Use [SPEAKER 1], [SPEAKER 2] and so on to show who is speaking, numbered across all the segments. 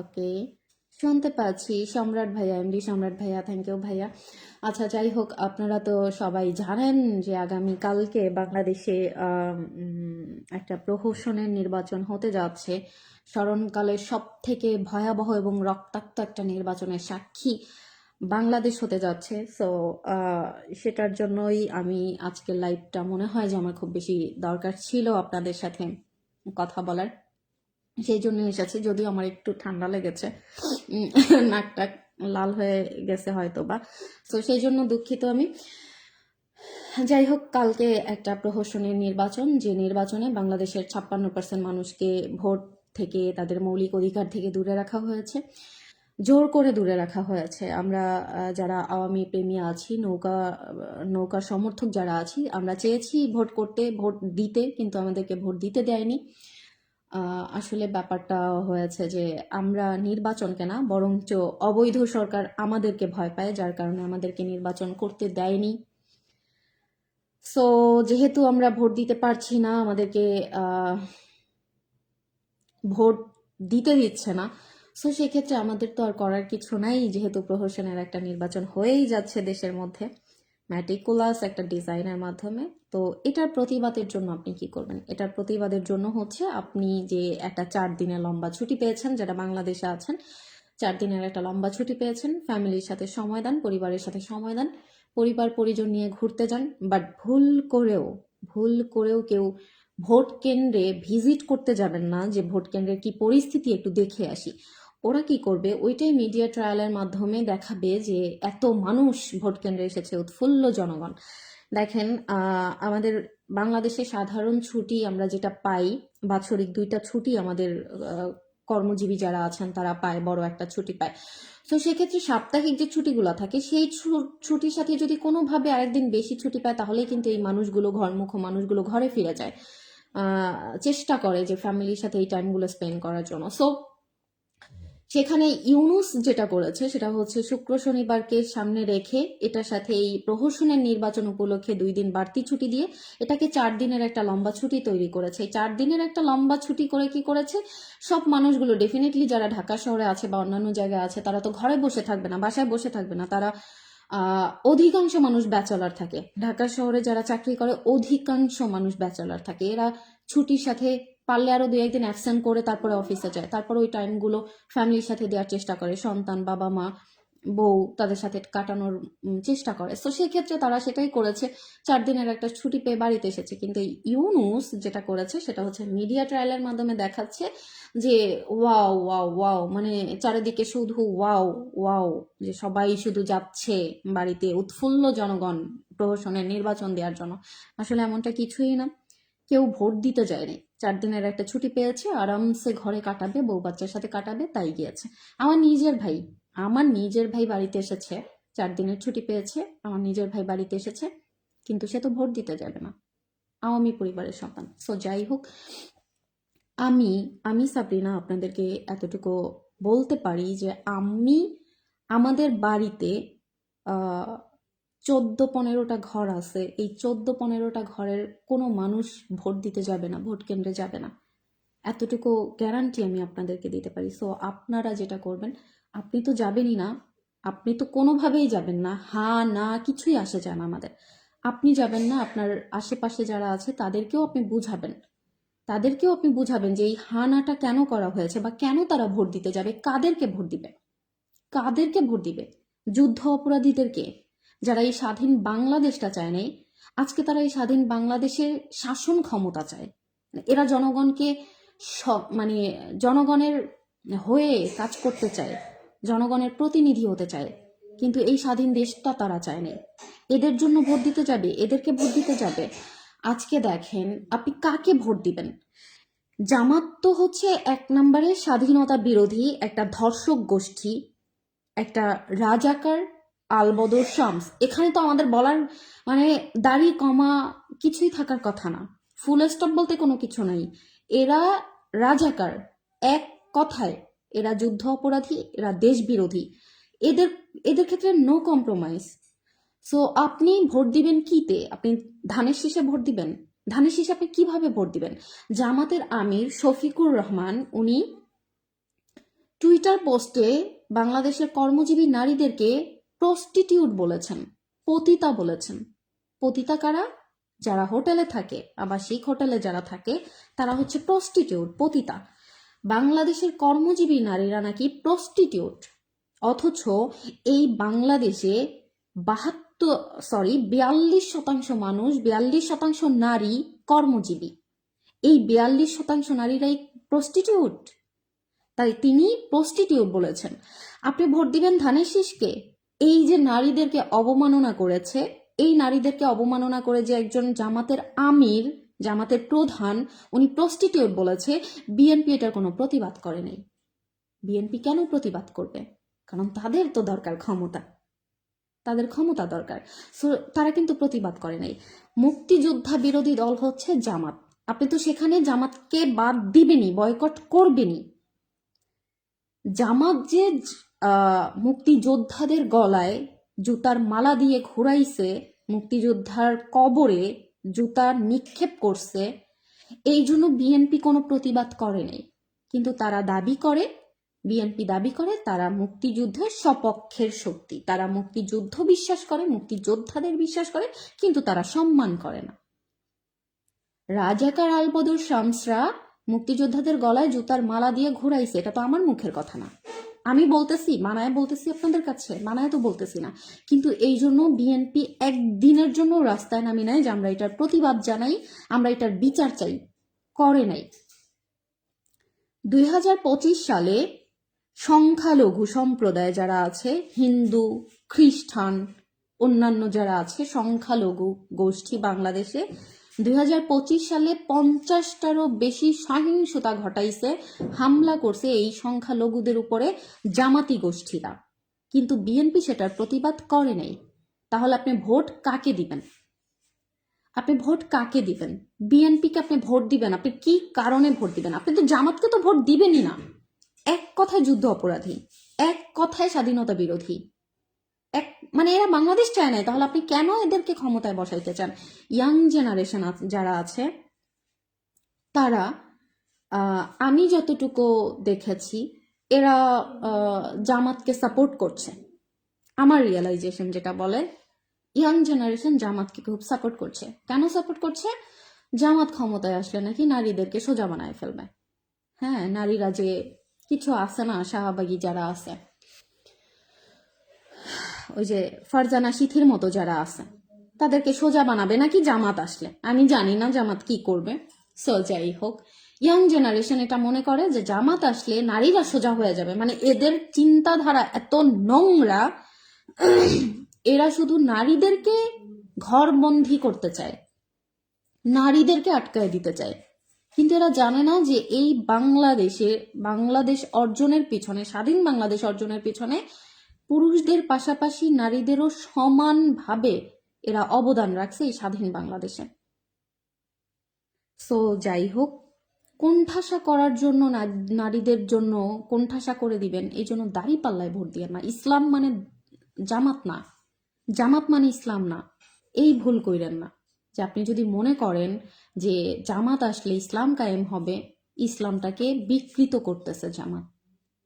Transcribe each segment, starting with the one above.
[SPEAKER 1] ওকে, শুনতে পাচ্ছি সম্রাট ভাইয়া, এমডি সম্রাট ভাইয়া, থ্যাংক ইউ ভাইয়া। আচ্ছা, যাই হোক, আপনারা তো সবাই জানেন যে আগামীকালকে বাংলাদেশে একটা প্রহসনের নির্বাচন হতে যাচ্ছে। স্মরণকালের সব থেকে ভয়াবহ এবং রক্তাক্ত একটা নির্বাচনের সাক্ষী বাংলাদেশ হতে যাচ্ছে। সো সেটার জন্যই আমি আজকের লাইভটা মনে হয় যে আমার খুব বেশি দরকার ছিল আপনাদের সাথে কথা বলার, সেই জন্য এসেছি। যদিও আমার একটু ঠান্ডা লেগেছে, নাকটা লাল হয়ে গেছে হয়তো বা, তো সেই জন্য দুঃখিত আমি। যাই হোক, কালকে একটা প্রহসনের নির্বাচন, যে নির্বাচনে বাংলাদেশের 56% মানুষকে ভোট থেকে, তাদের মৌলিক অধিকার থেকে দূরে রাখা হয়েছে, জোর করে দূরে রাখা হয়েছে। আমরা যারা আওয়ামী প্রেমী আছি, নৌকা সমর্থক যারা আছি, আমরা চেয়েছি ভোট করতে, ভোট দিতে, কিন্তু আমাদেরকে ভোট দিতে দেয়নি। আসলে ব্যাপারটা হয়েছে যে আমরা নির্বাচনকে না, বরঞ্চ অবৈধ সরকার আমাদেরকে ভয় পায়, যার কারণে আমাদেরকে নির্বাচন করতে দেয়নি। সো যেহেতু আমরা ভোট দিতে পারছি না, আমাদেরকে ভোট দিতে দিচ্ছে না, সো সেক্ষেত্রে আমাদের তো আর করার কিছু নাই, যেহেতু প্রহসনের একটা নির্বাচন হয়েই যাচ্ছে দেশের মধ্যে, ম্যাটিকুলাস একটা ডিজাইনের মাধ্যমে। তো এটার প্রতিবাদের জন্য আপনি কি করবেন? এটার প্রতিবাদের জন্য হচ্ছে আপনি যে একটা 4 দিনের লম্বা ছুটি পেয়েছেন, যারা বাংলাদেশে আছেন, 4 দিনের একটা লম্বা ছুটি পেয়েছেন, ফ্যামিলির সাথে সময় দেন, পরিবারের সাথে সময় দেন, পরিবার পরিজন নিয়ে ঘুরতে যান। বাট ভুল করেও কেউ ভোট কেন্দ্রে ভিজিট করতে যাবেন না, যে ভোট কেন্দ্রের কি পরিস্থিতি একটু দেখে আসি। ওরা কি করবে? ওইটাই মিডিয়া ট্রায়ালের মাধ্যমে দেখাবে যে এত মানুষ ভোট কেন্দ্রে এসেছে, উৎফুল্ল জনগণ। দেখেন, আমাদের বাংলাদেশে সাধারণ ছুটি আমরা যেটা পাই, বাৎসরিক 2টা ছুটি আমাদের কর্মজীবী যারা আছেন তারা পায়, বড় একটা ছুটি পায়। তো সেক্ষেত্রে সাপ্তাহিক যে ছুটিগুলো থাকে, সেই ছুটির সাথে যদি কোনোভাবে আরেকদিন বেশি ছুটি পায়, তাহলেই কিন্তু এই মানুষগুলো, ঘরমুখ মানুষগুলো ঘরে ফিরে যায়, চেষ্টা করে যে ফ্যামিলির সাথে এই টাইমগুলো স্পেন্ড করার জন্য। সো সেখানে ইউনুস যেটা করেছে সেটা হচ্ছে শুক্র শনিবারকে সামনে রেখে, এটার সাথে এই প্রহসনের নির্বাচন উপলক্ষে 2 দিন বাড়তি ছুটি দিয়ে এটাকে 4 দিনের একটা লম্বা ছুটি তৈরি করেছে। এই 4 দিনের একটা লম্বা ছুটি করে কি করেছে, সব মানুষগুলো ডেফিনেটলি যারা ঢাকা শহরে আছে বা অন্যান্য জায়গায় আছে, তারা তো ঘরে বসে থাকবে না, বাসায় বসে থাকবে না, তারা অধিকাংশ মানুষ ব্যাচেলার থাকে। ঢাকা শহরে যারা চাকরি করে অধিকাংশ মানুষ ব্যাচেলার থাকে। এরা ছুটির সাথে পারলে আরো 2-1 দিন অ্যাবসেন্ট করে তারপরে অফিসে যায়, তারপর ওই টাইমগুলো ফ্যামিলির সাথে দেওয়ার চেষ্টা করে, সন্তান, বাবা মা, বউ, তাদের সাথে কাটানোর চেষ্টা করে। তো সেক্ষেত্রে তারা সেটাই করেছে, 4 দিনের একটা ছুটি পেয়ে বাড়িতে এসেছে। কিন্তু ইউনুস যেটা করেছে সেটা হচ্ছে মিডিয়া ট্রায়ালের মাধ্যমে দেখাচ্ছে যে ওয়াও ওয়াও ওয়াও, মানে চারিদিকে শুধু ওয়াও ওয়াও, যে সবাই শুধু যাচ্ছে বাড়িতে, উৎফুল্ল জনগণ প্রহসনের নির্বাচন দেওয়ার জন্য। আসলে এমনটা কিছুই না, কেউ ভোট দিতে যায়নি, 4 দিনের একটা ছুটি পেয়েছে, আরামসে ঘরে কাটাবে, বউ বাচ্চার সাথে কাটাবে, তাই গিয়েছে। আমার নিজের ভাই বাড়িতে এসেছে, 4 দিনের ছুটি পেয়েছে, আমার নিজের ভাই বাড়িতে এসেছে, কিন্তু সে তো ভোট দিতে যাবে না, আওয়ামী পরিবারের সন্তান। সো যাই হোক, আমি আমি সাবরিনা আপনাদেরকে এতটুকু বলতে পারি যে আমাদের বাড়িতে 14-15টা ঘর আছে। এই 14-15টা ঘরের কোনো মানুষ ভোট দিতে যাবে না, ভোট কেন্দ্রে যাবে না, এতটুকু গ্যারান্টি আমি আপনাদেরকে দিতে পারি। সো আপনারা যেটা করবেন, আপনি তো যাবেনই না, আপনি তো কোনোভাবেই যাবেন না, হ্যাঁ না কিছুই আসে যায় না আমাদের। আপনি যাবেন না, আপনার আশেপাশে যারা আছে তাদেরকেও আপনি বুঝাবেন যে এই হানাটা কেন করা হয়েছে, বা কেন তারা ভোট দিতে যাবে, কাদেরকে ভোট দিবে? যুদ্ধ অপরাধীদেরকে, যারা এই স্বাধীন বাংলাদেশটা চায় নাই, আজকে তারা এই স্বাধীন বাংলাদেশের শাসন ক্ষমতা চায়। এরা জনগণকে মানে জনগণের হয়ে কাজ করতে চায়, জনগণের প্রতিনিধি হতে চায়, কিন্তু এই স্বাধীন দেশটা তারা চায় নাই। এদের জন্য ভোট দিতে যাবে, এদেরকে ভোট দিতে যাবে। আজকে দেখেন, আপনি কাকে ভোট দিবেন? জামাত তো হচ্ছে 1 নম্বরে স্বাধীনতা বিরোধী একটা ধর্ষক গোষ্ঠী, একটা রাজাকার, আলবদর শামস। এখানে তো আমাদের বলার মানে দাড়ি কমা কিছুই থাকার কথা না, ফুল স্টপ বলতে কোনো কিছু নাই। এরা রাজাকার, এক কথায় এরা যুদ্ধ অপরাধী, এরা দেশ বিরোধী। এদের এদের ক্ষেত্রে নো কম্প্রোমাইজ। সো আপনি ভোট দিবেন কিতে? আপনি ধানের শীষে ভোট দিবেন? ধানের শীষে আপনি কিভাবে ভোট দিবেন? জামাতের আমির শফিকুর রহমান উনি টুইট টুইটার পোস্টে বাংলাদেশের কর্মজীবী নারীদেরকে প্রস্টিটিউট বলেছেন, পতিতা বলেছেন। পতিতা কারা? যারা হোটেলে থাকে, আবাসিক হোটেলে যারা থাকে তারা হচ্ছে প্রস্টিটিউট, পতিতা। বাংলাদেশের কর্মজীবী নারীরা নাকি প্রস্টিটিউট, অথচ এই বাংলাদেশে 42% মানুষ, 42% নারী কর্মজীবী। এই 42% নারীরাই প্রস্টিটিউট, তাই তিনি প্রস্টিটিউট বলেছেন। আপনি ভোট দিবেন ধানের শীষকে? এই যে নারীদেরকে অবমাননা করেছে, এই নারীদেরকে অবমাননা করে যে একজন জামাতের আমির, জামাতের প্রধান, উনি প্রস্টিটিউট বলেছে, বিএনপি এটার কোনো প্রতিবাদ করে নাই। বিএনপি কেন প্রতিবাদ করবে? কারণ তাদের তো দরকার ক্ষমতা, তাদের ক্ষমতা দরকার। সো তারা কিন্তু প্রতিবাদ করে নাই। মুক্তিযোদ্ধা বিরোধী দল হচ্ছে জামাত, আপনি তো সেখানে জামাতকে বাদ দিবেনই, বয়কট করবেনই। জামাত যে মুক্তিযোদ্ধাদের গলায় জুতার মালা দিয়ে ঘুরাইছে, মুক্তিযোদ্ধার কবরে জুতা নিক্ষেপ করছে, এই জন্য বিএনপি কোনো প্রতিবাদ করে নাই। কিন্তু তারা দাবি করে, বিএনপি দাবি করে তারা মুক্তিযুদ্ধের সপক্ষের শক্তি, তারা মুক্তিযুদ্ধ বিশ্বাস করে, মুক্তিযোদ্ধাদের বিশ্বাস করে, কিন্তু তারা সম্মান করে না। রাজাকার আলবদর শামসরা মুক্তিযোদ্ধাদের গলায় জুতার মালা দিয়ে ঘুরাইছে, এটা তো আমার মুখের কথা না, আমি বলতেছি, মানায় বলতেছি আপনাদের কাছে, মানায় তো বলতেছি না। কিন্তু এই জন্য বিএনপি একদিনের জন্য রাস্তায় নামি নাই যে আমরা এটার প্রতিবাদ জানাই, আমরা এটার বিচার চাই, করে নাই। 2025 সালে সংখ্যালঘু সম্প্রদায় যারা আছে, হিন্দু, খ্রিস্টান, অন্যান্য যারা আছে সংখ্যালঘু গোষ্ঠী বাংলাদেশে, 2025 সালে 50টারও বেশি সহিংসতা ঘটাইছে, হামলা করছে এই সংখ্যালঘুদের উপরে জামাতি গোষ্ঠীরা, কিন্তু বিএনপি সেটার প্রতিবাদ করে নাই। তাহলে আপনি ভোট কাকে দিবেন? আপনি ভোট কাকে দিবেন? বিএনপিকে আপনি ভোট দিবেন? আপনি কি কারণে ভোট দিবেন? আপনি তো জামাতকে তো ভোট দিবেনই না। এক কথায় যুদ্ধ অপরাধী, এক কথায় স্বাধীনতা বিরোধী, মানে এরা বাংলাদেশ চায় নাই, তাহলে আপনি কেন এদেরকে ক্ষমতায় বসাইতে চান? ইয়াং জেনারেশন যারা আছে তারা, আমি যতটুকু দেখেছি, এরা জামাতকে সাপোর্ট করছে। আমার রিয়েলাইজেশন যেটা বলে, ইয়াং জেনারেশন জামাতকে খুব সাপোর্ট করছে। কেন সাপোর্ট করছে? জামাত ক্ষমতায় আসলে নাকি নারীদেরকে সোজা বানায় ফেলবে। হ্যাঁ, নারীরা যে কিছু আছে না, শাহবাগী যারা আছে, ওই যে ফারজানা সিথির মতো যারা আছে, তাদেরকে সোজা বানাবে নাকি জামাত আসলে। আমি জানি না জামাত কি করবে। সো যাই হোক, ইয়াং জেনারেশন এটা মনে করে যে জামাত আসলে নারীরা সোজা হয়ে যাবে, মানে এদের চিন্তাধারা এত নোংরা, এরা শুধু নারীদেরকে ঘরবন্দি করতে চায়, নারীদেরকে আটকায় দিতে চায়। কিন্তু এরা জানে না যে এই বাংলাদেশ অর্জনের পিছনে, স্বাধীন বাংলাদেশ অর্জনের পিছনে পুরুষদের পাশাপাশি নারীদেরও সমানভাবে এরা অবদান রাখছে এই স্বাধীন বাংলাদেশে। সো যাই হোক, কোণঠাসা করার জন্য, নারীদের জন্য কোণঠাসা করে দিবেন, এই জন্য দাঁড়িপাল্লায় ভোট দিয়ে না। ইসলাম মানে জামাত না, জামাত মানে ইসলাম না, এই ভুল কইরেন না। যে আপনি যদি মনে করেন যে জামাত আসলে ইসলাম কায়েম হবে, ইসলামটাকে বিকৃত করতেছে জামাত,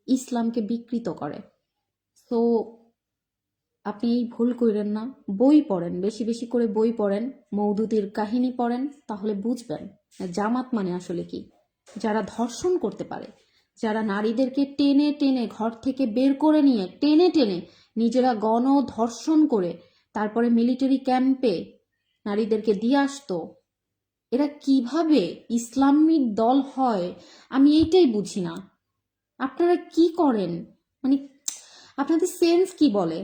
[SPEAKER 1] ইসলামকে বিকৃত করে। তো আপনি এই ভুল কইরেন না। বই পড়েন, বেশি বেশি করে বই পড়েন, মওদুদির কাহিনী পড়েন, তাহলে বুঝবেন জামাত মানে আসলে কি। যারা ধর্ষণ করতে পারে, যারা নারীদেরকে টেনে টেনে ঘর থেকে বের করে নিয়ে টেনে টেনে নিজেরা গণ ধর্ষণ করে তারপরে মিলিটারি ক্যাম্পে নারীদেরকে দিয়ে আসতো, এরা কিভাবে ইসলামিক দল হয় আমি এইটাই বুঝি না। আপনারা কি করেন? মানে আপনাদের সেন্স কি বলে?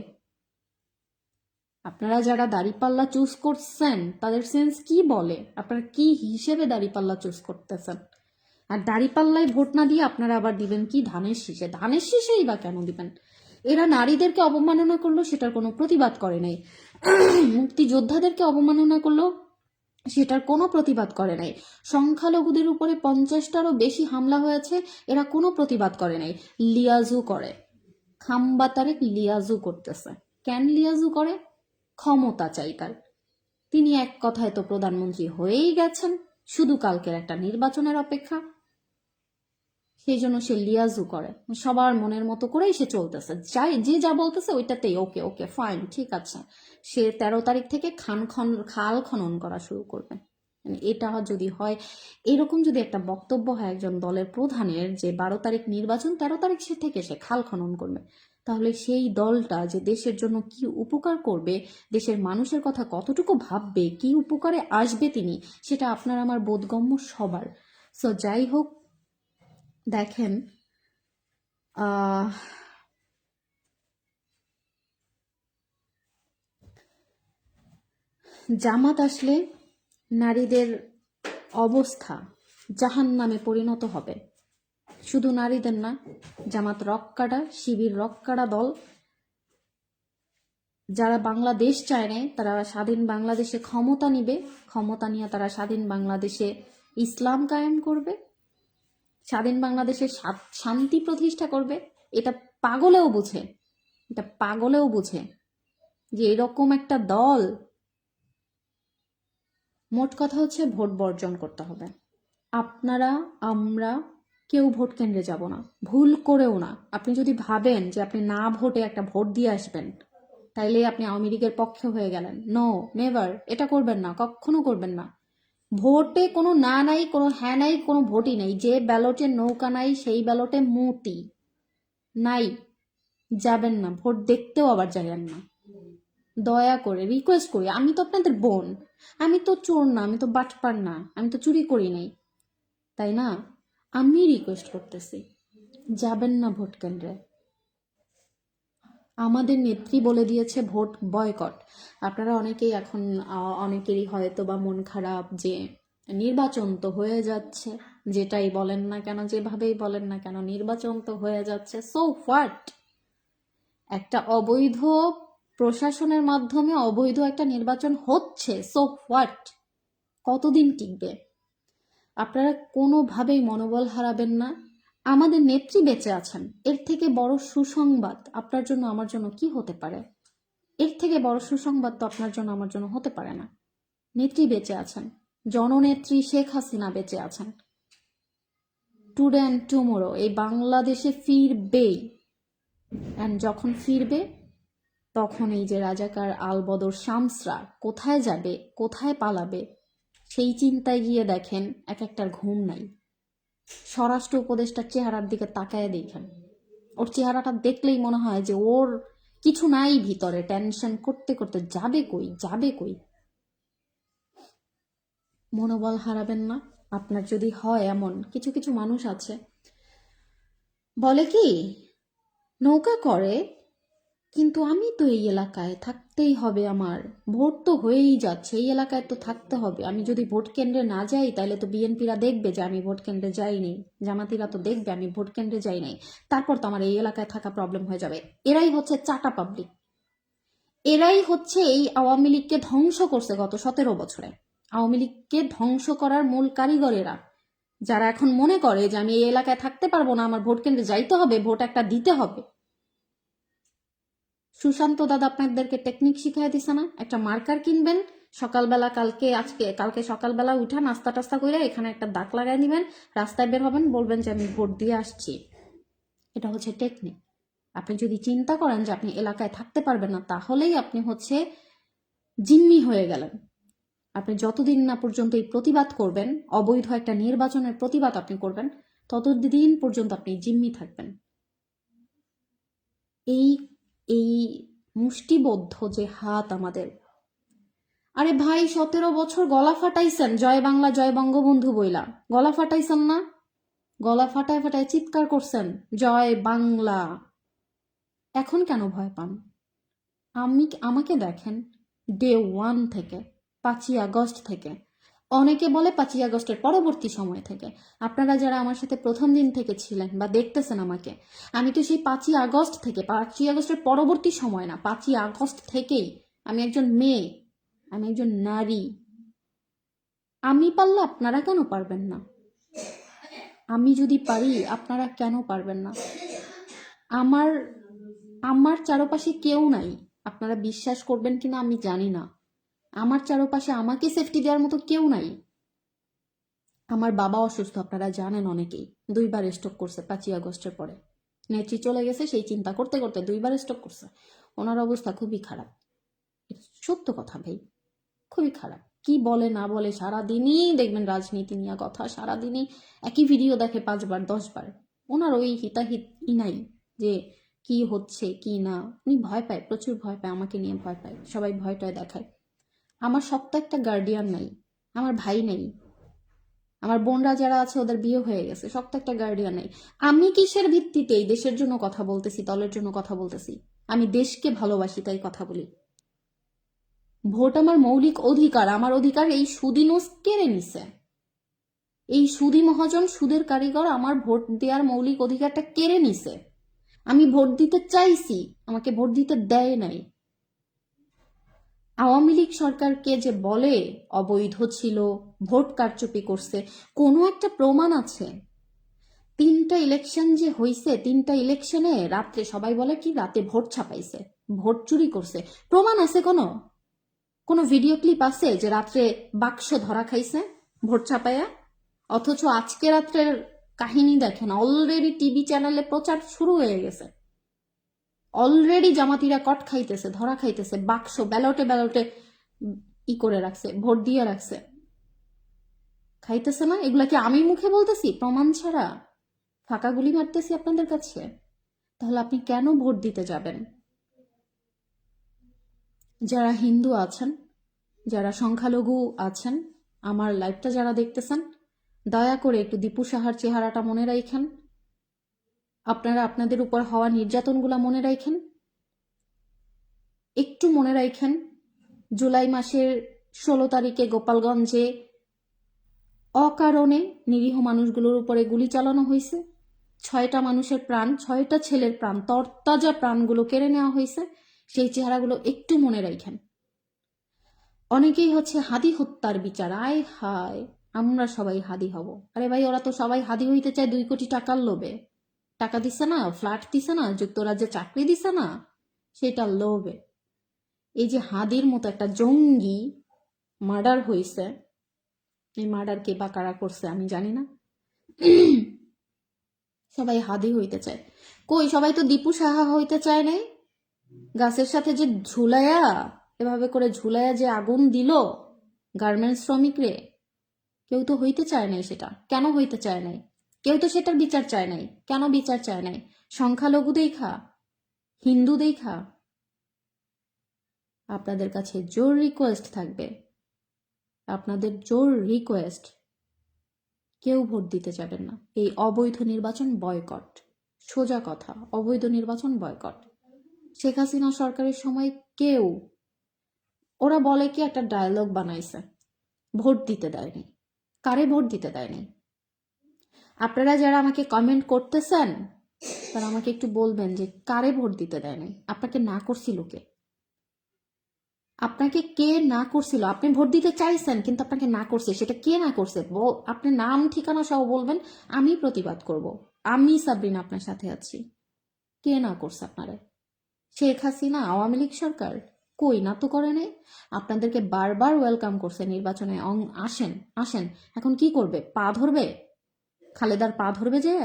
[SPEAKER 1] আপনারা যারা দাঁড়িপাল্লা চুজ করছেন তাদের সেন্স কি বলে? আপনারা কি হিসেবে দাঁড়িপাল্লা চুজ করতেছেন? আর দাঁড়িপাল্লায় ভোট না দিয়ে আপনারা আবার দিবেন কি ধানের শীষে? ধানের শীষেই বা কেন দিবেন? এরা নারীদেরকে অবমাননা করলো, সেটার কোনো প্রতিবাদ করে নাই। মুক্তিযোদ্ধাদেরকে অবমাননা করলো, সেটার কোনো প্রতিবাদ করে নাই। সংখ্যালঘুদের উপরে 50টারও বেশি হামলা হয়েছে, এরা কোনো প্রতিবাদ করে নাই। লিয়াজু করে, খাম্বা তারেক লিয়াজু করতেছে। কেন লিয়াজু করে? ক্ষমতা চাই তার। তিনি এক কথায় তো প্রধানমন্ত্রী হয়েই গেছেন, শুধু কালকের একটা নির্বাচনের অপেক্ষা। সেই জন্য সে লিয়াজু করে, সবার মনের মতো করেই সে চলতেছে, যাই যে যা বলতেছে ওইটাতেই ওকে ওকে ফাইন ঠিক আছে। সে 13 তারিখ থেকে খাল খনন করা শুরু করবে। মানে এটা যদি হয়, এরকম যদি একটা বক্তব্য হয় একজন দলের প্রধানের যে 12 তারিখ নির্বাচন, 13 তারিখ থেকে সে খাল খনন করবে, তাহলে সেই দলটা যে দেশের জন্য কি উপকার করবে, দেশের মানুষের কথা কতটুকু ভাববে, কি উপকারে আসবে তিনি, সেটা আপনার আমার বোধগম্য সবার। সো যাই হোক, দেখেন জামাত আসলে নারীদের অবস্থা জাহান্নামে পরিণত হবে। শুধু নারীদের না, জামাত রক্কাডা, শিবির রক্কাডা দল, যারা বাংলাদেশ চায় না, তারা স্বাধীন বাংলাদেশে ক্ষমতা নিবে, ক্ষমতা নিয়ে তারা স্বাধীন বাংলাদেশে ইসলাম কায়েম করবে, স্বাধীন বাংলাদেশে শান্তি প্রতিষ্ঠা করবে। এটা পাগলেও বুঝে, এটা পাগলেও বুঝে যে এরকম একটা দল। মোট কথা হচ্ছে ভোট বর্জন করতে হবে। আপনারা আমরা কেউ ভোট কেন্দ্রে যাব না, ভুল করেও না। আপনি যদি ভাবেন যে আপনি না ভোটে একটা ভোট দিয়ে আসবেন, তাইলে আপনি আওয়ামী লীগের পক্ষে হয়ে গেলেন। নো, নেভার, এটা করবেন না, কখনো করবেন না। ভোটে কোনো না নাই, কোনো হ্যাঁ নাই, কোনো ভোটই নাই। যে ব্যালটে নৌকা নাই সেই ব্যালটে মতি নাই, যাবেন না। ভোট দেখতেও আবার যাবেন না, দয়া করে রিকোয়েস্ট করি। আমি তো আপনাদের বোন, আমি তো চোর না, আমি তো বাটপার না, আমি তো চুরি করি নাই, তাই না? আমি রিকোয়েস্ট করতেছি, যাবেন না ভোট কেন্দ্রে। আমাদের নেত্রী বলে দিয়েছে ভোট বয়কট। আপনারা অনেকেই এখন অনেকেরই হয়তো বা মন খারাপ যে নির্বাচন তো হয়ে যাচ্ছে, যেটাই বলেন না কেন, যেভাবেই বলেন না কেন, নির্বাচন তো হয়ে যাচ্ছে। So what? একটা অবৈধ প্রশাসনের মাধ্যমে অবৈধ একটা নির্বাচন হচ্ছে, সো হোয়াট? কতদিন টিকবে? আপনারা কোনোভাবেই মনোবল হারাবেন না। আমাদের নেত্রী বেঁচে আছেন, এর থেকে বড় সুসংবাদ আপনার জন্য আমার জন্য কি হতে পারে? এর থেকে বড় সুসংবাদ তো আপনার জন্য আমার জন্য হতে পারে না। নেত্রী বেঁচে আছেন, জননেত্রী শেখ হাসিনা বেঁচে আছেন। টুডে অ্যান্ড টুমোরো এই বাংলাদেশে ফিরবেই। অ্যান্ড যখন ফিরবে, তখন এই যে রাজাকার আলবদর শামসরা কোথায় যাবে, কোথায় পালাবে, সেই চিন্তায় গিয়ে দেখেন এক একটার ঘুম নাই। স্বরাষ্ট্র উপদেষ্টার চেহারার দিকে তাকায় দেখেন, ওর চেহারাটা দেখলেই মনে হয় যে ওর কিছু নাই ভিতরে, টেনশন করতে করতে যাবে কই, যাবে কই। মনোবল হারাবেন না। আপনার যদি হয়, এমন কিছু কিছু মানুষ আছে বলে কি, নৌকা করে কিন্তু আমি তো এই এলাকায় থাকতেই হবে, আমার ভোট তো হয়েই যাচ্ছে, এই এলাকায় তো থাকতে হবে। আমি যদি ভোট কেন্দ্রে না যাই, তাহলে তো বিএনপিরা দেখবে যে আমি ভোট কেন্দ্রে যাইনি, জামাতিরা তো দেখবে আমি ভোট কেন্দ্রে যাই নাই, তারপর তো আমার এই এলাকায় থাকা প্রবলেম হয়ে যাবে। এরাই হচ্ছে চাটা পাবলিক, এরাই হচ্ছে এই আওয়ামী লীগকে ধ্বংস করছে গত 17 বছরে। আওয়ামী লীগকে ধ্বংস করার মূল কারিগর এরা, যারা এখন মনে করে যে আমি এই এলাকায় থাকতে পারবো না, আমার ভোট কেন্দ্রে যাইতে হবে, ভোট একটা দিতে হবে। সুশান্ত দাদা আপনাদেরকে টেকনিক শিখাই দিছে না? একটা মার্কার কিনবেন সকালবেলা, কালকে সকালবেলা উঠা নাস্তা টাস্তা করে এখানে একটা দাগ লাগাই নিবেন, রাস্তায় বের হবেন, বলবেন যে আমি ভোট দিয়ে আসছি। এটা হচ্ছে টেকনিক। আপনি যদি চিন্তা করেন যে আপনি এলাকায় থাকতে পারবেন না, তাহলেই আপনি হচ্ছে জিম্মি হয়ে গেলেন। আপনি যতদিন না পর্যন্ত এই প্রতিবাদ করবেন, অবৈধ একটা নির্বাচনের প্রতিবাদ আপনি করবেন, ততদিন পর্যন্ত আপনি জিম্মি থাকবেন। এই এই মুষ্টিবদ্ধ যে হাত আমাদের, আরে ভাই 17 বছর গলা ফাটাইছেন জয় বাংলা জয় বঙ্গবন্ধু বইলা, গলা ফাটাইছেন না? গলা ফাটায় ফাটায় চিৎকার করছেন জয় বাংলা। এখন কেন ভয় পান? আমাকে দেখেন, ডে 1 থেকে, 5ই আগস্ট থেকে, অনেকে বলে 5ই আগস্টের পরবর্তী সময় থেকে। আপনারা যারা আমার সাথে প্রথম দিন থেকে ছিলেন বা দেখতেছেন আমাকে, আমি তো সেই 5ই আগস্ট থেকে, 5ই আগস্টের পরবর্তী সময় না, 5ই আগস্ট থেকেই আমি একজন মেয়ে, আমি একজন নারী। আমি পারলে আপনারা কেন পারবেন না? আমি যদি পারি, আপনারা কেন পারবেন না? আমার আমার চারপাশে কেউ নাই। আপনারা বিশ্বাস করবেন কিনা আমি জানি না, আমার চারপাশে আমাকে সেফটি দেওয়ার মতো কেউ নাই। আমার বাবা অসুস্থ, আপনারা জানেন অনেকেই, 2বার স্ট্রোক করছে 5ই আগস্টের পরে। নেত্রী চলে গেছে, সেই চিন্তা করতে করতে 2বার স্ট্রোক করছে। ওনার অবস্থা খুবই খারাপ, এটা সত্য কথা ভাই, খুবই খারাপ। কি বলে না বলে, সারাদিনই দেখবেন রাজনীতি নিয়ে কথা, সারাদিনই একই ভিডিও দেখে 5বার 10বার। ওনার ওই হিতাহিত নাই যে কি হচ্ছে কি না, উনি ভয় পায়, প্রচুর ভয় পায়, আমাকে নিয়ে ভয় পায়, সবাই ভয়টায় দেখায়। আমার শক্ত একটা গার্ডিয়ান নাই, আমার ভাই নেই, আমার বোনরা যারা আছে ওদের বিয়ে হয়ে গেছে, শক্ত একটা গার্ডিয়ান নেই। আমি কিসের ভিত্তিতে এই দেশের জন্য কথা বলতেছি, দলের জন্য কথা বলতেছি? আমি দেশকে ভালোবাসি তাই কথা বলি। ভোট আমার মৌলিক অধিকার, আমার অধিকার এই সুদিনুস কেড়ে নিছে। এই সুদি মহাজন, সুদের কারিগর আমার ভোট দেওয়ার মৌলিক অধিকারটা কেড়ে নিছে। আমি ভোট দিতে চাইছি, আমাকে ভোট দিতে দেয় নাই। আওয়ামী লীগ সরকারকে যে বলে অবৈধ ছিল, ভোট কারচুপি করছে, কোনো একটা প্রমাণ আছে? 3টা ইলেকশন যে হইছে, 3টা ইলেকশনে রাত্রে সবাই বলে কি রাতে ভোট ছাপাইছে, ভোট চুরি করছে, প্রমাণ আছে? কোনো ভিডিও ক্লিপ আছে যে রাত্রে বাক্স ধরা খাইছে ভোট ছাপাইয়া? অথচ আজকে রাত্রের কাহিনী দেখেন, অলরেডি টিভি চ্যানেলে প্রচার শুরু হয়ে গেছে, অলরেডি জামাতিরা কট খাইতেছে, ধরা খাইতেছে, বাক্স ব্যালটে ব্যালটে করে রাখছে, ভোট দিয়ে রাখছে, খাইতেছে না? এগুলা কি আমি মুখে বলতেছি প্রমাণ ছাড়া? ফাঁকা গুলি মারতেছি আপনাদের কাছে? তাহলে আপনি কেন ভোট দিতে যাবেন? যারা হিন্দু আছেন, যারা সংখ্যালঘু আছেন, আমার লাইভটা যারা দেখতেছেন, দয়া করে একটু দীপু সাহার চেহারাটা মনে রাখেন, আপনারা আপনাদের উপর হওয়া নির্যাতনগুলা মনে রাখেন, একটু মনে রাখেন। জুলাই মাসের 16 তারিখে গোপালগঞ্জে অকারণে নিরীহ মানুষগুলোর উপরে গুলি চালানো হয়েছে, 6টা মানুষের প্রাণ, 6টা ছেলের প্রাণ, তরতাজা প্রাণগুলো কেড়ে নেওয়া হয়েছে। সেই চেহারাগুলো একটু মনে রাখেন। অনেকেই হচ্ছে হাদি হত্যার বিচার, আয় হায় আমরা সবাই হাদি হব। আরে ভাই, ওরা তো সবাই হাদি হইতে চায় 2 কোটি টাকার লোভে। টাকা দিছে না, ফ্ল্যাট দিছে না, যুক্তরাজ্যে চাকরি দিছে না, সেটার লোভে। এই যে হাদির মতো একটা জঙ্গি মার্ডার হইছে, এই মার্ডার কে বা কারা করছে আমি জানি না, সবাই হাদি হইতে চায়। কই, সবাই তো দীপু সাহা হইতে চায় নাই। গাছের সাথে যে ঝুলাইয়া, এভাবে করে ঝুলাইয়া যে আগুন দিল গার্মেন্টস শ্রমিকরে, কেউ তো হইতে চায় নাই সেটা। কেন হইতে চায় নাই? কেউ তো সেটার বিচার চায় নাই। কেন বিচার চায় নাই? সংখ্যালঘু দেখা, হিন্দু দেখা? আপনাদের কাছে জোর রিকোয়েস্ট থাকবে, আপনাদের জোর রিকোয়েস্ট, কেউ ভোট দিতে যাবেন না। এই অবৈধ নির্বাচন বয়কট, সোজা কথা, অবৈধ নির্বাচন বয়কট। শেখ হাসিনা সরকারের সময় কেউ, ওরা বলে কি একটা ডায়লগ বানাইছে, ভোট দিতে দেয়নি। কারে ভোট দিতে দেয়নি? আপনারা যারা আমাকে কমেন্ট করতেছেন তারা আমাকে একটু বলবেন যে কারে ভোট দিতে দেয়নি? আপনাকে না করছিল কে? আপনাকে কে না করছিল? আপনি ভোট দিতে চাইছেন কিন্তু আপনাকে না করছে, সেটা কে না করছে? আপনি নাম ঠিকানা সহ বলবেন, আমি প্রতিবাদ করব। আমি সাবরিনা আপনার সাথে আছি। কে না করছে আপনারে? শেখ হাসিনা, আওয়ামী লীগ সরকার? কই, না তো করে নাই। আপনাদেরকে বারবার ওয়েলকাম করছে নির্বাচনে, আসেন আসেন। এখন কি করবে? পা ধরবে? খালেদার পা ধরবে যে?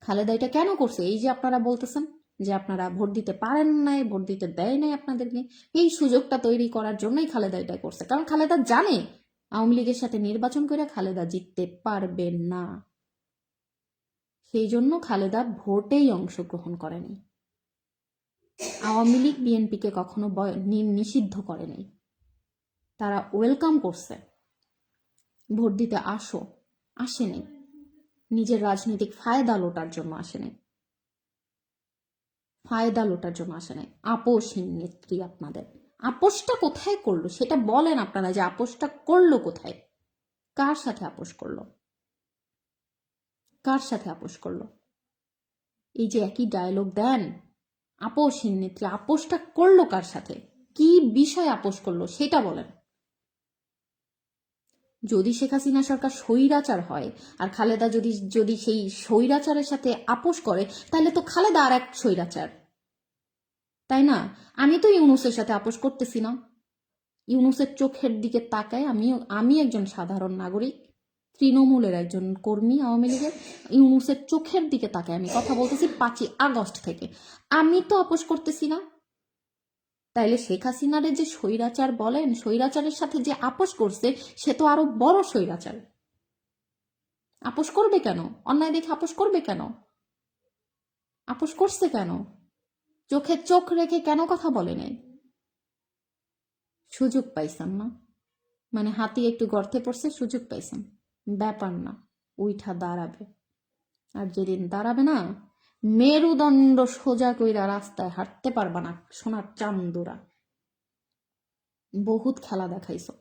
[SPEAKER 1] খালেদা এটা কেন করছে? এই যে আপনারা বলতেছেন যে আপনারা ভোট দিতে পারেন নাই, ভোট দিতে দেয় নাই আপনাদেরকে, এই সুযোগটা তৈরি করার জন্যই খালেদা এটা করছে। কারণ খালেদা জানে আওয়ামী লীগের সাথে নির্বাচন করে খালেদা জিততে পারবে না, সেই জন্য খালেদা ভোটেই অংশগ্রহণ করেনি। আওয়ামী লীগ বিএনপিকে কখনো নিষিদ্ধ করেনি, তারা ওয়েলকাম করছে, ভোট দিতে আসো, আসেনি নিজের রাজনৈতিক ফায়দা লোটার জন্য, আসেনি ফায়দা লোটার জন্য, আসেনি। আপোষহীন নেত্রী আপনাদের। আপোষটা কোথায় করলো সেটা বলেন আপনারা, যে আপোষটা করলো কোথায়? কার সাথে আপোষ করলো? কার সাথে আপোষ করলো? এই যে একই ডায়লগ দেন, আপোষহীন নেত্রী, আপোষটা করলো কার সাথে? কি বিষয় আপোষ করলো সেটা বলেন। যদি শেখ হাসিনা সরকার স্বৈরাচার হয় আর খালেদা যদি সেই স্বৈরাচারের সাথে আপোষ করে, তাহলে তো খালেদা আর এক স্বৈরাচার, তাই না? আমি তো ইউনূসের সাথে আপোষ করতেছি না। ইউনূসের চোখের দিকে তাকায় আমি একজন সাধারণ নাগরিক, তৃণমূলের একজন কর্মী আওয়ামী লীগের, ইউনূসের চোখের দিকে তাকায় আমি কথা বলতেছি 5ই আগস্ট থেকে। আমি তো আপোষ করতেছি না। তাইলে শেখ হাসিনারে যে স্বৈরাচার বলেন, স্বৈরাচারের সাথে যে আপোষ করছে সে তো আরো বড় স্বৈরাচার। আপোষ করবে কেন? অন্যায় দেখে আপোষ করবে কেন? আপোষ করছে কেন? চোখে চোখ রেখে কেন কথা বলে নাই? সুযোগ পাইছেন না, মানে হাতি একটু গর্তে পড়ছে, সুযোগ পাইছেন, ব্যাপার না, উইঠা দাঁড়াবে। আর যেদিন দাঁড়াবে না, মেরুদণ্ড সোজা কইরা রাস্তায় হাঁটতে পারবা না সোনার চান্দুরা। বহুত খেলা দেখাইছো।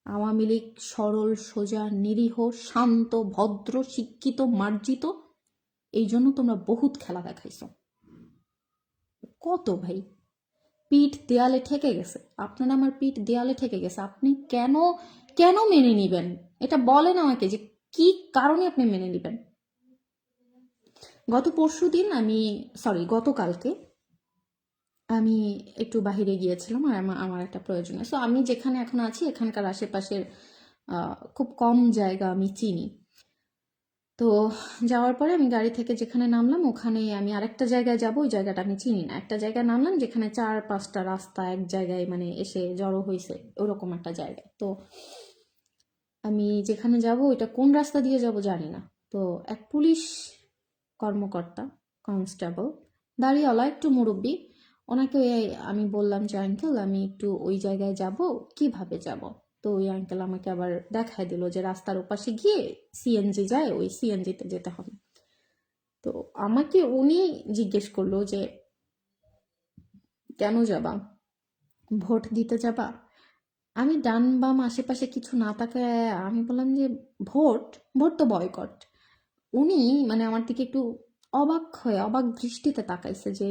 [SPEAKER 1] আওয়ামী লীগ সরল সোজা নিরীহ শান্ত ভদ্র শিক্ষিত মার্জিত, এই জন্য তোমরা বহুত খেলা দেখাইছো। কত ভাই, পিঠ দেয়ালে ঠেকে গেছে, আপনার আমার পিঠ দেয়ালে ঠেকে গেছে। আপনি কেন কেন মেনে নিবেন? এটা বলেন আমাকে যে কি কারণে আপনি মেনে নিবেন। গতকালকে আমি একটু বাহিরে গিয়েছিলাম, আর আমার একটা প্রয়োজনে। সো আমি যেখানে এখন আছি এখানকার আশেপাশের খুব কম জায়গা আমি চিনি। তো যাওয়ার পরে আমি গাড়ি থেকে যেখানে নামলাম ওখানে আমি আরেকটা জায়গায় যাব, ওই জায়গাটা আমি চিনি না। একটা জায়গায় নামলাম যেখানে 4-5টা রাস্তা এক জায়গায় মানে এসে জড়ো হয়েছে, ওরকম একটা জায়গায়। তো আমি যেখানে যাব ওইটা কোন রাস্তা দিয়ে যাব জানি না। তো এক পুলিশ কর্মকর্তা, কনস্টেবল, দাড়িওয়ালা, একটু মুরব্বী, ওনাকে আমি বললাম যে আঙ্কেল আমি একটু ওই জায়গায় যাব, কিভাবে যাব? তো ওই আঙ্কেল আমাকে আবার দেখায় দিল যে রাস্তার ওপাশে গিয়ে সিএনজি যায়, ওই সিএনজিতে যেতে হবে। তো আমাকে উনি জিজ্ঞেস করলো যে কেন যাবা, ভোট দিতে যাবা? আমি ডান বাম আশেপাশে কিছু না তাকায় আমি বললাম যে ভোট ভোট তো বয়কট। উনি মানে আমার দিকে একটু অবাক হয়ে অবাক দৃষ্টিতে তাকাইছে যে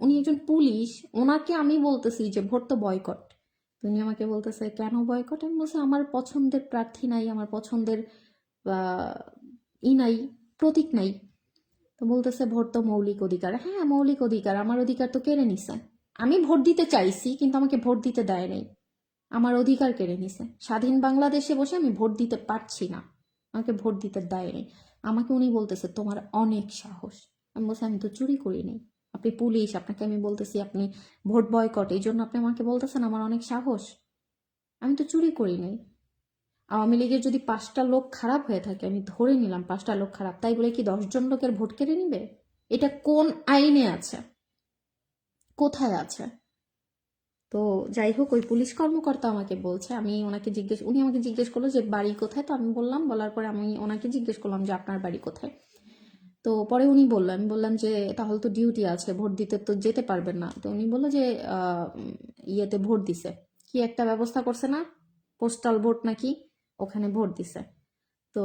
[SPEAKER 1] উনি একজন পুলিশ, ওনাকে আমি বলতেছি যে ভোট তো বয়কট। উনি আমাকে বলতেছে কেন বয়কট? আমি বলছি আমার পছন্দের প্রার্থী নাই, আমার পছন্দের নাই, প্রতীক নাই। তো বলতেছে ভোট তো মৌলিক অধিকার। হ্যাঁ মৌলিক অধিকার, আমার অধিকার তো কেড়ে নিছে। আমি ভোট দিতে চাইছি কিন্তু আমাকে ভোট দিতে দেয় নাই, আমার অধিকার কেড়ে নিছে। স্বাধীন বাংলাদেশে বসে আমি ভোট দিতে পারছি না, আমাকে ভোট দিতে দেয়নি। আমাকে উনি বলতেছে তোমার অনেক সাহস। আমি বলছি আমি তো চুরি করিনি, আপনি পুলিশ, আপনাকে আমি বলতেছি আপনি ভোট বয়কট, এই জন্য আপনি আমাকে বলতেছেন আমার অনেক সাহস? আমি তো চুরি করিনি। আওয়ামী লীগের যদি 5টা লোক খারাপ হয়ে থাকে, আমি ধরে নিলাম 5টা লোক খারাপ, তাই বলে কি 10জন লোকের ভোট কেড়ে নিবে? এটা কোন আইনে আছে, কোথায় আছে? তো যাই হোক, ওই পুলিশ কর্মকর্তা আমাকে বলছে, উনি আমাকে জিজ্ঞেস করলো যে বাড়ি কোথায়। তো আমি বলার পরে আমি ওনাকে জিজ্ঞেস করলাম যে আপনার বাড়ি কোথায়। তো পরে উনি বললো, আমি বললাম যে তাহলে তো ডিউটি আছে, ভোট দিতে তো যেতে পারবেন না। তো উনি বললো যে ইয়েতে ভোট দিছে, কি একটা ব্যবস্থা করছে না, পোস্টাল ভোট নাকি, ওখানে ভোট দিছে। তো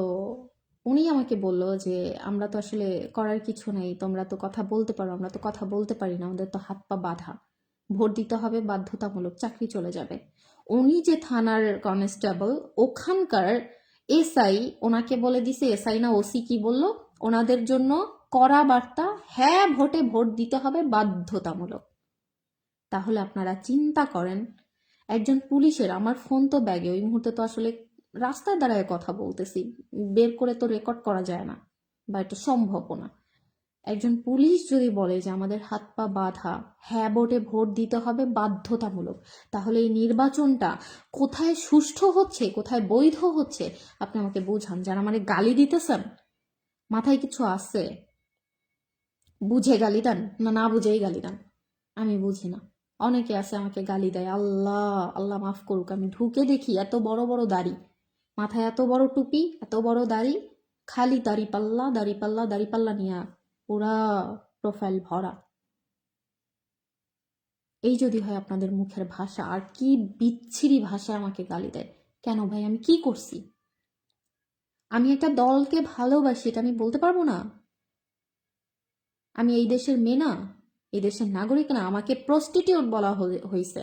[SPEAKER 1] উনি আমাকে বলল যে আমরা তো আসলে করার কিছু নেই, তোমরা তো কথা বলতে পারো, আমরা তো কথা বলতে পারি না, আমাদের তো হাত পা বাঁধা, ভোট দিতে হবে বাধ্যতামূলক, চাকরি চলে যাবে। উনি যে থানার কনস্টেবল, ওখানকার এসআই ওনাকে বলে দিছে, এসআই না ওসি কি বলল, ওনাদের জন্য কড়া বার্তা, হ্যাঁ ভোটে ভোট দিতে হবে বাধ্যতামূলক। তাহলে আপনারা চিন্তা করেন, একজন পুলিশের, আমার ফোন তো ব্যাগে, ওই মুহূর্তে তো আসলে রাস্তায় দাঁড়ায় কথা বলতেছি, বের করে তো রেকর্ড করা যায় না বা এটা সম্ভব না। একজন পুলিশ যদি বলে যে আমাদের হাত পা বাঁধা, হ্যাঁ ভোটে ভোট দিতে হবে বাধ্যতামূলক, তাহলে এই নির্বাচনটা কোথায় সুষ্ঠু হচ্ছে, কোথায় বৈধ হচ্ছে? আপনি আমাকে বুঝান। যারা মানে গালি দিতেছেন, মাথায় কিছু আছে? বুঝে গালি দেন না না বুঝেই গালি দেন? আমি বুঝি না। অনেকে আছে আমাকে গালি দেয়, আল্লাহ আল্লাহ মাফ করুক, আমি ঢুকে দেখি এত বড় বড় দাড়ি, মাথায় এত বড় টুপি, এত বড় দাড়ি, খালি দাড়ি পাল্লা দাড়ি পাল্লা দাড়ি পাল্লা নিয়ে পুরা প্রোফাইল ভরা। এই যদি হয় আপনাদের মুখের ভাষা, আর কি বিচ্ছিরি ভাষায় আমাকে গালি দেয়। কেন ভাই, আমি কি করছি? আমি একটা দলকে ভালোবাসি, এটা আমি বলতে পারবো না? আমি এই দেশের মেয়ে না, এই দেশের নাগরিক না? আমাকে প্রস্টিটিউট বলা হয়েছে,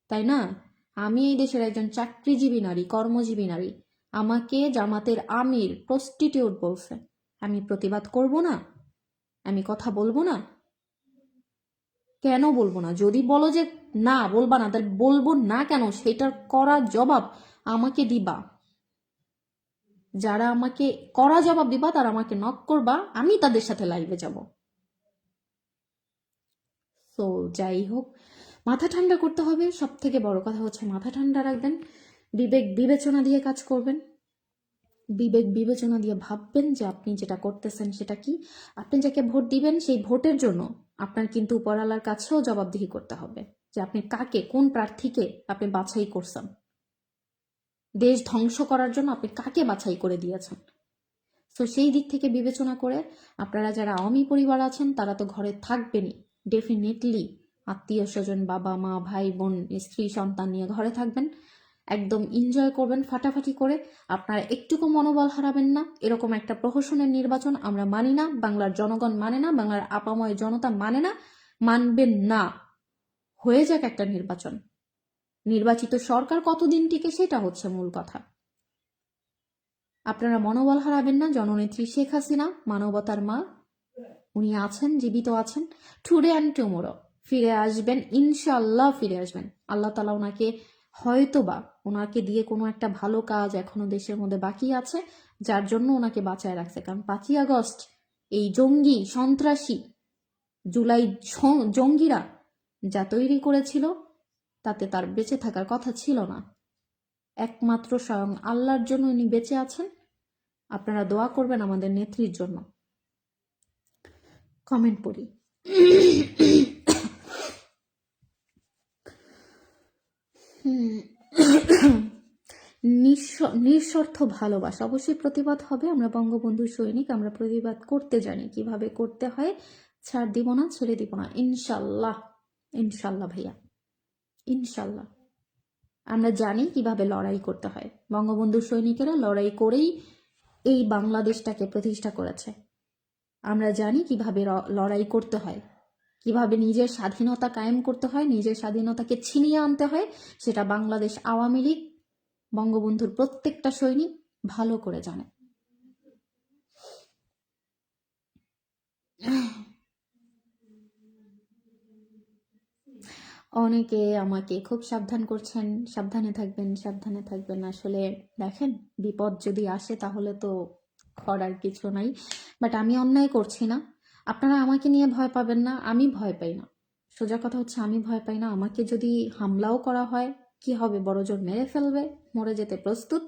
[SPEAKER 1] তাই না? আমি এই দেশের একজন চাকরিজীবী নারী, কর্মজীবী নারী, আমাকে জামাতের আমির প্রস্টিটিউট বলছে। আমি প্রতিবাদ করব না? আমি কথা বলবো না? কেন বলবো না? যদি বলো যে না বলবা না, তাহলে বলবো না কেন সেটার করা জবাব আমাকে দিবা। যারা আমাকে কড়া জবাব দিবা তারা আমাকে নক করবা, আমি তাদের সাথে লাইভে যাব। তো যাই হোক, মাথা ঠান্ডা করতে হবে। সব থেকে বড় কথা হচ্ছে মাথা ঠান্ডা রাখবেন, বিবেক বিবেচনা দিয়ে কাজ করবেন, বিবেক বিবেচনা দিয়ে ভাববেন যে আপনি যেটা করতেছেন সেটা কি। আপনি যাকে ভোট দিবেন সেই ভোটের জন্য আপনার কিন্তু উপরওয়ালার কাছেও জবাবদিহি করতে হবে যে আপনি কাকে, কোন প্রার্থীকে আপনি বাছাই করছেন, দেশ ধ্বংস করার জন্য আপনি কাকে বাছাই করে দিয়েছেন। তো সেই দিক থেকে বিবেচনা করে আপনারা যারা আওয়ামী পরিবার আছেন তারা তো ঘরে থাকবেনই, ডেফিনেটলি আত্মীয় স্বজন, বাবা মা ভাই বোন স্ত্রী সন্তান নিয়ে ঘরে থাকবেন, একদম এনজয় করবেন ফাটাফাটি করে। আপনারা একটুকু মনোবল হারাবেন না। এরকম একটা প্রহসনের নির্বাচন আমরা মানি না, বাংলার জনগণ মানে না, বাংলার আপাময় জনতা মানে না, মানবেন না। হয়ে যাক একটা নির্বাচন, নির্বাচিত সরকার কতদিন টিকে সেটা হচ্ছে মূল কথা। আপনারা মনোবল হারাবেন না। জননেত্রী শেখ হাসিনা মানবতার মা, উনি আছেন, জীবিত আছেন। টুডে অ্যান্ড টুমোরো ফিরে আসবেন, ইনশাল্লাহ ফিরে আসবেন। আল্লাহ তালা ওনাকে হয়তোবা ওনাকে দিয়ে কোনো একটা ভালো কাজ এখনো দেশের মধ্যে বাকি আছে, যার জন্য ওনাকে বাঁচায় রাখছে। কারণ 5ই আগস্ট এই জঙ্গি সন্ত্রাসী জুলাই জঙ্গিরা যা তৈরি করেছিল তাতে তার বেঁচে থাকার কথা ছিল না। একমাত্র স্বয়ং আল্লাহর জন্য উনি বেঁচে আছেন। আপনারা দোয়া করবেন আমাদের নেত্রীর জন্য। কমেন্ট পড়ি। নিঃস্বার্থ ভালোবাসা, অবশ্যই প্রতিবাদ হবে। আমরা বঙ্গবন্ধু সৈনিক, আমরা প্রতিবাদ করতে জানি, কিভাবে করতে হয়। ছাড় দিব না, ছেড়ে দিব না, ইনশাল্লাহ। ইনশাল্লাহ ভাইয়া, ইনশাল্লাহ। আমরা জানি কিভাবে লড়াই করতে হয়। বঙ্গবন্ধু সৈনিকেরা লড়াই করেই এই বাংলাদেশটাকে প্রতিষ্ঠা করেছে। আমরা জানি কিভাবে লড়াই করতে হয়, কিভাবে নিজের স্বাধীনতা কায়েম করতে হয়, নিজের স্বাধীনতাকে ছিনিয়ে আনতে হয়। সেটা বাংলাদেশ আওয়ামী লীগ, বঙ্গবন্ধুর প্রত্যেকটা সৈনিক ভালো করে জানে। অনেকে আমাকে খুব সাবধান করছেন, সাবধানে থাকবেন, সাবধানে থাকবেন। আসলে দেখেন, বিপদ যদি আসে তাহলে তো করার কিছু নাই। বাট আমি অন্যায় করছি না, আপনারা আমাকে নিয়ে ভয় পাবেন না, আমি ভয় পাই না। সোজা কথা হচ্ছে আমি ভয় পাই না। আমাকে যদি হামলাও করা হয় কি হবে, বড়জোর মেরে ফেলবে, মরে যেতে প্রস্তুত।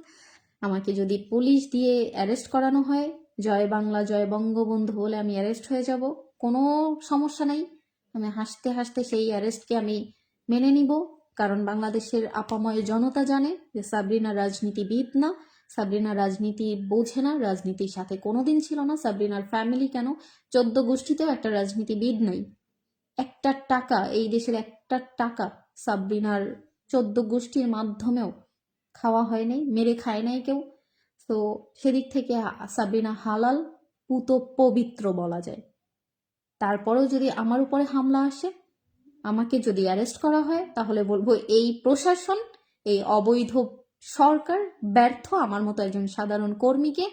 [SPEAKER 1] আমাকে যদি পুলিশ দিয়ে অ্যারেস্ট করানো হয়, জয় বাংলা জয় বঙ্গবন্ধু বলে আমি অ্যারেস্ট হয়ে যাব, কোনো সমস্যা নাই। আমি হাসতে হাসতে সেই অ্যারেস্টকে আমি মেনে নিব। কারণ বাংলাদেশের আপাময় জনতা জানে যে সাবরিনা রাজনীতিবিদ না, সাবরিনা রাজনীতি বোঝে না, রাজনীতির সাথে কোনোদিন ছিল না। সাবরিনার ফ্যামিলি কেন 14 গোষ্ঠীতেও একটা রাজনীতিবিদ নাই। একটা টাকা, এই দেশের একটা টাকা সাবরিনার 14 গোষ্ঠীর মাধ্যমেও খাওয়া হয় নাই, মেরে খায় নাই কেউ। তো সেদিক থেকে সাবরিনা হালাল, পুত পবিত্র বলা যায়। তারপরেও যদি আমার উপরে হামলা আসে, আমাকে যদি অ্যারেস্ট করা হয়, তাহলে বলবো এই প্রশাসন, এই অবৈধ সরকার ব্যর্থ আমার মতো একজন সাধারণ কর্মীকে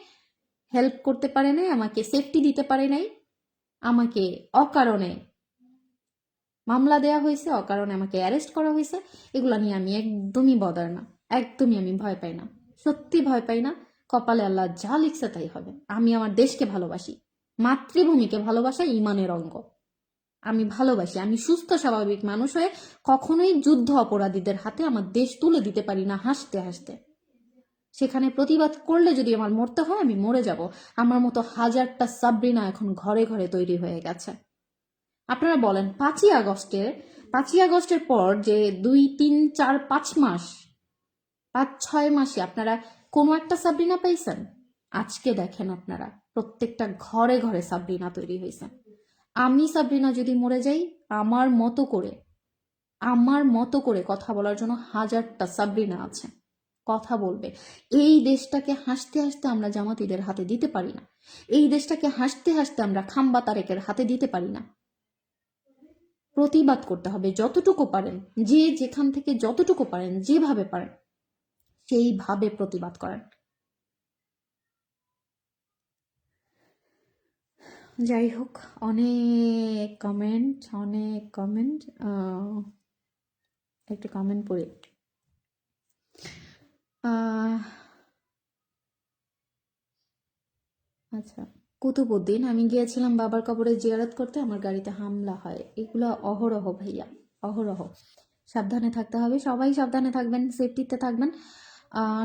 [SPEAKER 1] হেল্প করতে পারে নাই, আমাকে সেফটি দিতে পারে নাই। আমাকে অকারণে মামলা দেয়া হয়েছে, অকারণে আমাকে অ্যারেস্ট করা হয়েছে। এগুলো নিয়ে আমি একদমই বদার না, একদমই আমি ভয় পাই না, সত্যি ভয় পাই না। কপালে আল্লাহ যা লিখছে তাই হবে। আমি আমার দেশকে ভালোবাসি, মাতৃভূমিকে ভালোবাসা ইমানের অঙ্গ। আমি ভালোবাসি। আমি সুস্থ স্বাভাবিক মানুষ হয়ে কখনোই যুদ্ধ অপরাধীদের হাতে আমার দেশ তুলে দিতে পারি না হাসতে হাসতে। সেখানে প্রতিবাদ করলে যদি আমার মরতে হয়, আমি মরে যাব। আমার মতো হাজারটা সাবরিনা এখন ঘরে ঘরে তৈরি হয়ে গেছে। আপনারা বলেন, 5ই আগস্টের পর যে 2, 3, 4, 5 মাস, 5-6 মাসে আপনারা কোনো একটা সাবরিনা পাইছেন? আজকে দেখেন আপনারা প্রত্যেকটা ঘরে ঘরে সাবরিনা তৈরি হয়েছে। আমি সাবরিনা যদি মরে যাই, আমার মতো করে কথা বলার জন্য হাজারটা সাবরিনা আছে, কথা বলবে। এই দেশটাকে হাসতে হাসতে আমরা জামাতিদের হাতে দিতে পারি না। এই দেশটাকে হাসতে হাসতে আমরা খাম্বা তারেকের হাতে দিতে পারি না। প্রতিবাদ করতে হবে যতটুকু পারেন, যে যেখান থেকে যতটুকু পারেন, যেভাবে পারেন সেইভাবে প্রতিবাদ করেন। যাই হোক, অনেক কমেন্ট। একটা কমেন্ট পড়ি। আচ্ছা, কুতুবুদ্দিন, আমি গিয়েছিলাম বাবার কবরে জিয়ারত করতে, আমার গাড়িতে হামলা হয়। এগুলো অহরহ ভাইয়া, অহরহ। সাবধানে থাকতে হবে, সবাই সাবধানে থাকবেন, সেফটিতে থাকবেন।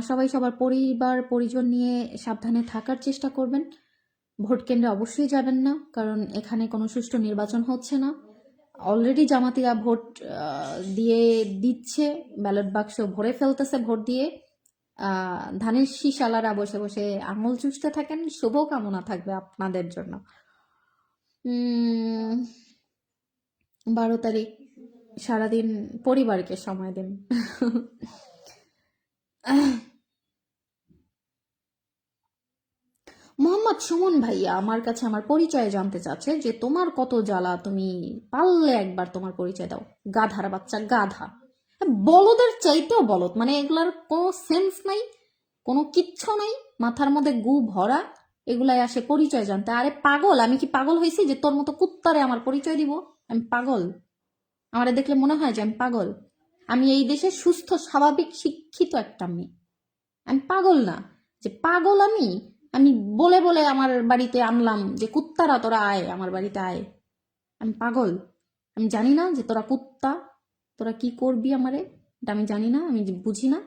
[SPEAKER 1] সবাই সবার পরিবার পরিজন নিয়ে সাবধানে থাকার চেষ্টা করবেন। ভোট কেন্দ্রে অবশ্যই যাবেন না, কারণ এখানে কোনো সুষ্ঠু নির্বাচন হচ্ছে না। অলরেডি জামাতিরা ভোট দিয়ে দিচ্ছে, ব্যালট বাক্স ভরে ফেলতেছে ভোট দিয়ে। ধানের শীষালারা বসে বসে আঙুল চুষতে থাকেন। শুভ কামনা থাকবে আপনাদের জন্য। 12 তারিখ সারাদিন পরিবারকে সময় দিন। মোহাম্মদ সুমন ভাইয়া আমার কাছে আমার পরিচয় জানতে চাচ্ছে যে তোমার কত জ্বালা, তুমি পারলে একবার তোমার পরিচয় দাও। গাধার বাচ্চা, গাধা, বলদের চাইতেও বলদ, মানে এগুলার কোনো সেন্স নাই, কোনো কিচ্ছু নাই, মাথার মধ্যে গু ভরা। এগুলাই আসে পরিচয় জানতে। আরে পাগল, আমি কি পাগল হয়েছি যে তোর মতো কুত্তারে আমার পরিচয় দিব? আমি পাগল? আমারে দেখলে মনে হয় যে আমি পাগল? আমি এই দেশের সুস্থ স্বাভাবিক শিক্ষিত একটা মেয়ে। আমি পাগল না যে পাগল। আমি আমি বলে বলে আমার বাড়িতে আনলাম যে কুত্তারা তোরা আয়, আমার বাড়িতে আয়। আমি পাগল? আমি জানি না যে তোরা কুত্তা, তোরা কি করবি আমারে? এটা আমি জানি না, আমি বুঝি না।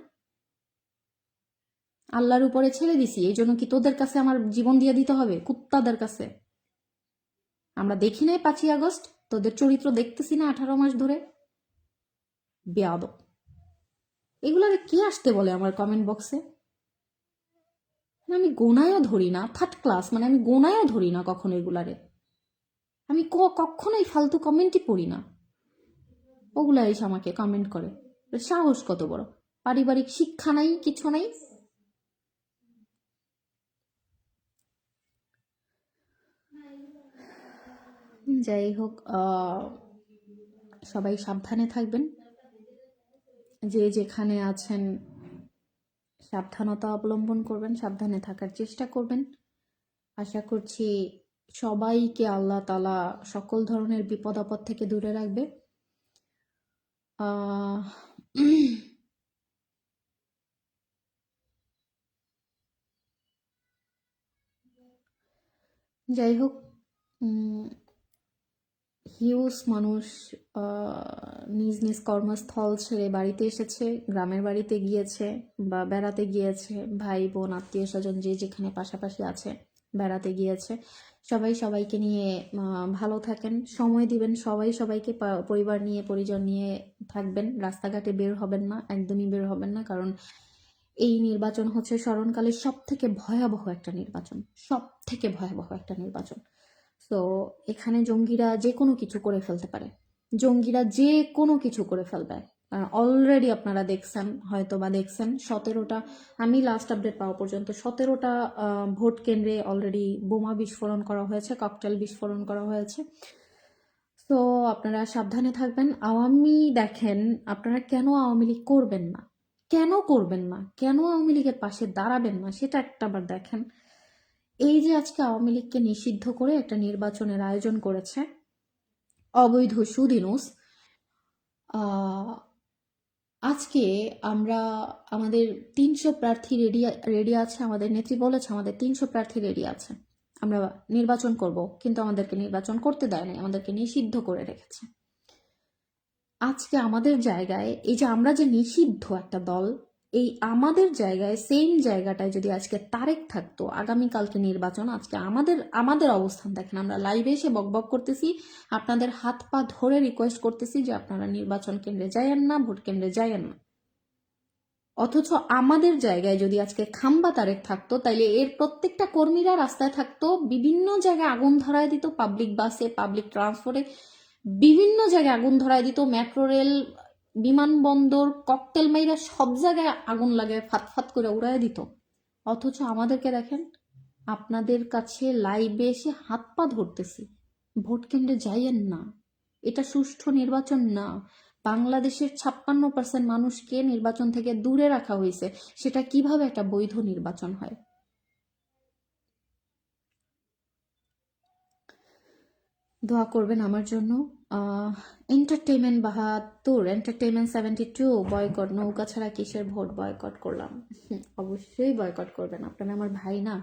[SPEAKER 1] আল্লাহর উপরে ছেড়ে দিছি, এই জন্য কি তোদের কাছে আমার জীবন দিয়ে দিতে হবে? কুত্তাদের কাছে। আমরা দেখি নাই 5ই আগস্ট, তোদের চরিত্র দেখতেছি না 18 মাস ধরে। বেয়াদব। এগুলারে কি আসতে বলে আমার কমেন্ট বক্সে? আমি গোনায়ও ধরি না, থার্ড ক্লাস, মানে আমি গোনায়ও ধরি না কখনো এগুলারে। আমি কখনোই ফালতু কমেন্টই পড়ি না। ওগুলা এসে আমাকে কমেন্ট করে। সাহস কত বড়! পারিবারিক শিক্ষা নাই, কিছু নাই। যাই হোক, সবাই সাবধানে থাকবেন, যে যেখানে আছেন সাবধানতা অবলম্বন করবেন, সাবধানে থাকার চেষ্টা করবেন। আশা করছি সবাইকে আল্লাহ তাআলা সকল ধরনের বিপদ আপদ থেকে দূরে রাখবে। আহ যাই হোক, হিউজ মানুষ নিজ নিজ কর্মস্থল ছেড়ে বাড়িতে এসেছে, গ্রামের বাড়িতে গিয়েছে বা বেড়াতে গিয়েছে, ভাই বোন আত্মীয় স্বজন যে যেখানে পাশাপাশি আছে বেড়াতে গিয়েছে। সবাই সবাইকে নিয়ে ভালো থাকেন, সময় দিবেন, সবাই সবাইকে পরিবার নিয়ে পরিজন নিয়ে থাকবেন। রাস্তাঘাটে বের হবেন না, একদমই বের হবেন না, কারণ এই নির্বাচন হচ্ছে স্মরণকালের সব থেকে ভয়াবহ একটা নির্বাচন, সব থেকে ভয়াবহ একটা নির্বাচন। তো এখানে জঙ্গিরা যে কোনো কিছু করে ফেলতে পারে, জঙ্গিরা যে কোনো কিছু করে ফেলবে। অলরেডি আপনারা দেখছেন, হয়তো বা দেখছেন, 17টা, আমি লাস্ট আপডেট পাওয়া পর্যন্ত 17টা ভোট কেন্দ্রে অলরেডি বোমা বিস্ফোরণ করা হয়েছে, ককটেল বিস্ফোরণ করা হয়েছে। তো আপনারা সাবধানে থাকবেন। দেখেন, আপনারা কেন আওয়ামী লীগ করবেন না, কেন করবেন না, কেন আওয়ামী লীগের পাশে দাঁড়াবেন না, সেটা একটাবার দেখেন। এই যে আজকে আওয়ামী লীগকে নিষিদ্ধ করে একটা নির্বাচনের আয়োজন করেছে অবৈধ সুদিনুস, আজকে আমরা আমাদের 300 প্রার্থী রেডি আছে। আমাদের নেত্রী বলেছে আমাদের 300 প্রার্থী রেডি আছে, আমরা নির্বাচন করব, কিন্তু আমাদেরকে নির্বাচন করতে দেয় নাই, আমাদেরকে নিষিদ্ধ করে রেখেছে। আজকে আমাদের জায়গায়, এই যে আমরা যে নিষিদ্ধ একটা দল, এই আমাদের জায়গায়, সেম জায়গাটায় যদি আজকে তারেক থাকতো, আগামীকালকে নির্বাচন, আজকে আমাদের আমাদের অবস্থান দেখেন। আমরা লাইভে এসে বকবক করতেছি, আপনাদের হাত পা ধরে রিকোয়েস্ট করতেছি যে আপনারা নির্বাচন কেন্দ্রে যাইয়েন না, ভোট কেন্দ্রে যাইয়েন না। অথচ আমাদের জায়গায় যদি আজকে খাম্বা তারেক থাকতো, তাইলে এর প্রত্যেকটা কর্মীরা রাস্তায় থাকতো, বিভিন্ন জায়গায় আগুন ধরায় দিত, পাবলিক বাসে, পাবলিক ট্রান্সপোর্টে, বিভিন্ন জায়গায় আগুন ধরায় দিত, মেট্রো রেল, বিমানবন্দর, ককটেল মাইরা সব জায়গায় আগুন লাগায় ফাত করে উড়ায় দিত। অথচ আমাদেরকে দেখেন, আপনাদের কাছে লাইভে এসে হাত পা ধরতেছি, ভোট কেন্দ্রে যাইয়েন না, এটা সুষ্ঠু নির্বাচন না। বাংলাদেশের 56% মানুষকে নির্বাচন থেকে দূরে রাখা হয়েছে, সেটা কিভাবে একটা বৈধ নির্বাচন হয়? দোয়া করবেন আমার জন্য। এন্টারটেইনমেন্ট 72, এন্টারটেইনমেন্ট 72, বয়কট, নৌকা ছাড়া কিসের ভোট, বয়কট করলাম। অবশ্যই বয়কট করবেন, আপনারা আমার ভাই না?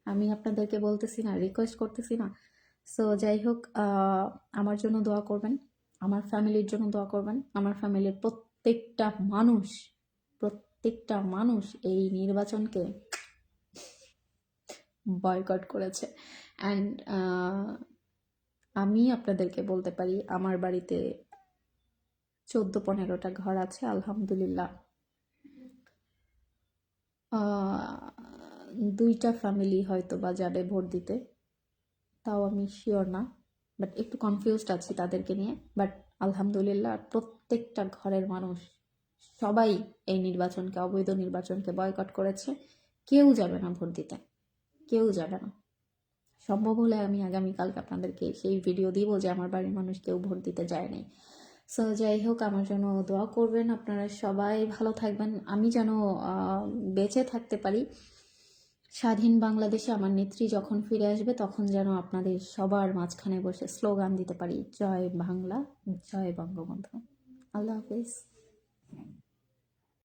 [SPEAKER 1] আমি আপনাদেরকে বলতেছি না, রিকোয়েস্ট করতেছি না। সো যাই হোক, আমার জন্য দোয়া করবেন, আমার ফ্যামিলির জন্য দোয়া করবেন। আমার ফ্যামিলির প্রত্যেকটা মানুষ এই নির্বাচনকে বয়কট করেছে। অ্যান্ড আমি আপনাদেরকে বলতে পারি আমার বাড়িতে 14-15টা ঘর আছে আলহামদুলিল্লাহ। 2টা ফ্যামিলি হয়তো বা যাবে ভোট দিতে, তাও আমি শিওর না, বাট একটু কনফিউজড আছি তাদেরকে নিয়ে। বাট আলহামদুলিল্লাহ প্রত্যেকটা ঘরের মানুষ সবাই এই নির্বাচনকে, অবৈধ নির্বাচনকে বয়কট করেছে। কেউ যাবে না ভোট দিতে, কেউ যাবে না। সম্ভব হলে আমি আগামীকালকে আপনাদেরকে সেই ভিডিও দিব যে আমার বাড়ির মানুষ কেউ ভোট দিতে যায়নি। সো যাই হোক, আমার জন্য দোয়া করবেন, আপনারা সবাই ভালো থাকবেন। আমি যেন বেঁচে থাকতে পারি, স্বাধীন বাংলাদেশে আমার নেত্রী যখন ফিরে আসবে তখন যেন আপনাদের সবার মাঝখানে বসে স্লোগান দিতে পারি, জয় বাংলা, জয় বঙ্গবন্ধু। আল্লাহ হাফিজ।